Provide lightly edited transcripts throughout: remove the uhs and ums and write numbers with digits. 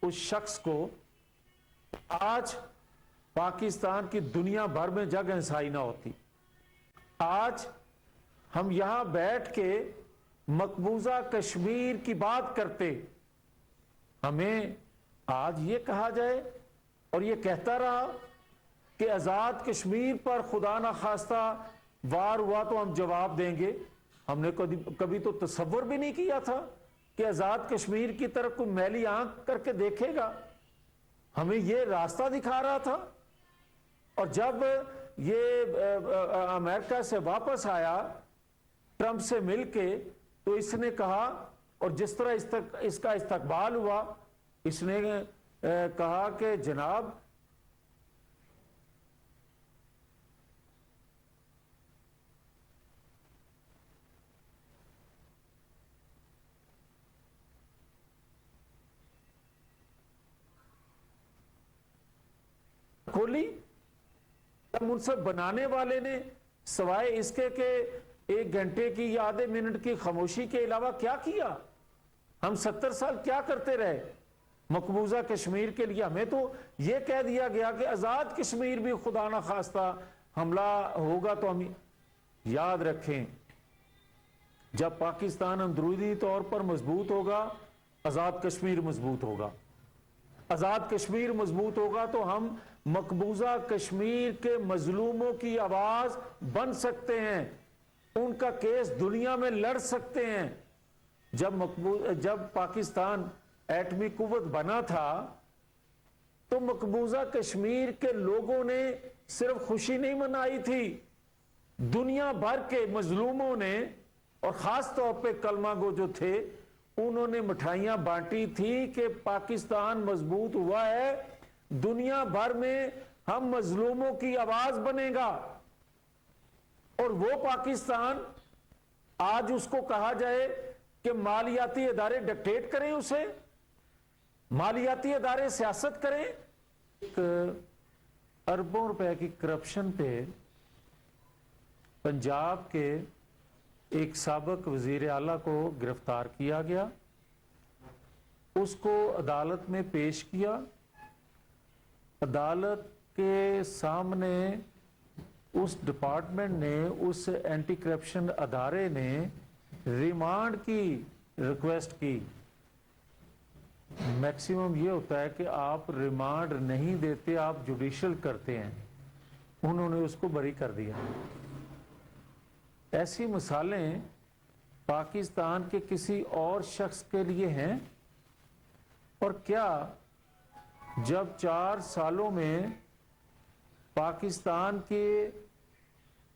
اس شخص کو آج پاکستان کی دنیا بھر میں جگ ہنسائی نہ ہوتی. آج ہم یہاں بیٹھ کے مقبوضہ کشمیر کی بات کرتے, ہمیں آج یہ کہا جائے اور یہ کہتا رہا کہ آزاد کشمیر پر خدا نہ خواستہ وار ہوا تو ہم جواب دیں گے. ہم نے کبھی تو تصور بھی نہیں کیا تھا کہ آزاد کشمیر کی طرف کوئی میلی آنکھ کر کے دیکھے گا. ہمیں یہ راستہ دکھا رہا تھا. اور جب یہ امریکہ سے واپس آیا ٹرمپ سے مل کے, تو اس نے کہا, اور جس طرح اس کا استقبال ہوا, اس نے کہا کہ جناب کھولی. منصف بنانے والے نے سوائے اس کے کہ 1 گھنٹے کی یا آدھے منٹ کی خاموشی کے علاوہ کیا کیا؟ ہم 70 سال کیا کرتے رہے مقبوضہ کشمیر کے لیے؟ ہمیں تو یہ کہہ دیا گیا کہ آزاد کشمیر بھی خدا نہ خواستہ حملہ ہوگا تو ہم یاد رکھیں, جب پاکستان اندرونی طور پر مضبوط ہوگا آزاد کشمیر مضبوط ہوگا. آزاد کشمیر مضبوط ہوگا تو ہم مقبوضہ کشمیر کے مظلوموں کی آواز بن سکتے ہیں, ان کا کیس دنیا میں لڑ سکتے ہیں. جب پاکستان ایٹمی قوت بنا تھا تو مقبوضہ کشمیر کے لوگوں نے صرف خوشی نہیں منائی تھی, دنیا بھر کے مظلوموں نے, اور خاص طور پہ کلمہ گو جو تھے, انہوں نے مٹھائیاں بانٹی تھی کہ پاکستان مضبوط ہوا ہے, دنیا بھر میں ہم مظلوموں کی آواز بنے گا. اور وہ پاکستان آج اس کو کہا جائے کہ مالیاتی ادارے ڈکٹیٹ کریں, اسے مالیاتی ادارے سیاست کریں. ایک اربوں روپے کی کرپشن پہ پنجاب کے ایک سابق وزیر اعلیٰ کو گرفتار کیا گیا, اس کو عدالت میں پیش کیا. عدالت کے سامنے اس ڈپارٹمنٹ نے, اس اینٹی کرپشن ادارے نے ریمانڈ کی ریکویسٹ کی. میکسیمم یہ ہوتا ہے کہ آپ ریمانڈ نہیں دیتے, آپ جوڈیشل کرتے ہیں. انہوں نے اس کو بری کر دیا. ایسی مثالیں پاکستان کے کسی اور شخص کے لیے ہیں؟ اور کیا جب 4 سالوں میں پاکستان کے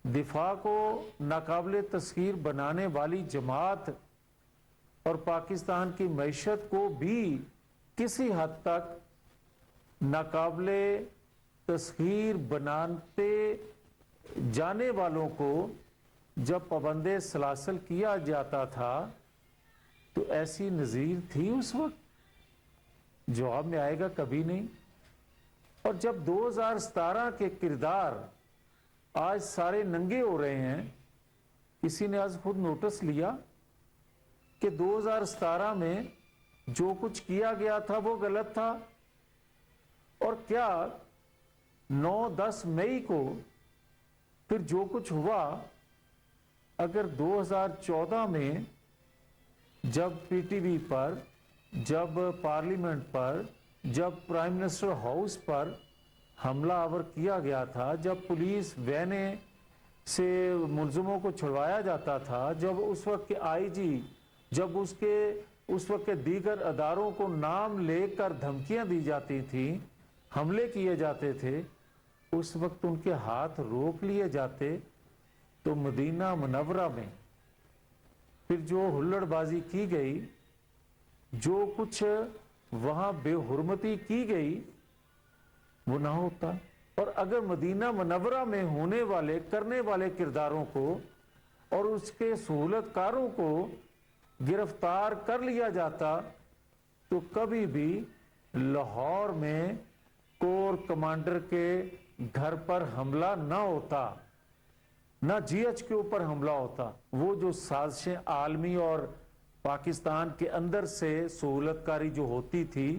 دفاع کو ناقابل تسخیر بنانے والی جماعت اور پاکستان کی معیشت کو بھی کسی حد تک ناقابل تسخیر بناتے جانے والوں کو جب پابند سلاسل کیا جاتا تھا تو ایسی نظیر تھی اس وقت؟ جواب میں آئے گا کبھی نہیں. اور جب 2017 کے کردار آج سارے ننگے ہو رہے ہیں, کسی نے آج خود نوٹس لیا کہ 2017 میں جو کچھ کیا گیا تھا وہ غلط تھا, اور کیا 9-10 مئی کو پھر جو کچھ ہوا, اگر 2014 میں جب پی ٹی وی پر, جب پارلیمنٹ پر, جب پرائم منسٹر ہاؤس پر حملہ آور کیا گیا تھا, جب پولیس وینیں سے ملزموں کو چھڑوایا جاتا تھا, جب اس وقت کے آئی جی, جب اس وقت کے دیگر اداروں کو نام لے کر دھمکیاں دی جاتی تھیں, حملے کیے جاتے تھے, اس وقت ان کے ہاتھ روک لیے جاتے, تو مدینہ منورہ میں پھر جو ہلڑ بازی کی گئی, جو کچھ وہاں بے حرمتی کی گئی, وہ نہ ہوتا. اور اگر مدینہ منورہ میں ہونے والے, کرنے والے کرداروں کو اور اس کے سہولت کاروں کو گرفتار کر لیا جاتا, تو کبھی بھی لاہور میں کور کمانڈر کے گھر پر حملہ نہ ہوتا, نہ جی ایچ کے اوپر حملہ ہوتا. وہ جو سازشیں عالمی اور پاکستان کے اندر سے سہولت کاری جو ہوتی تھی,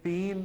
3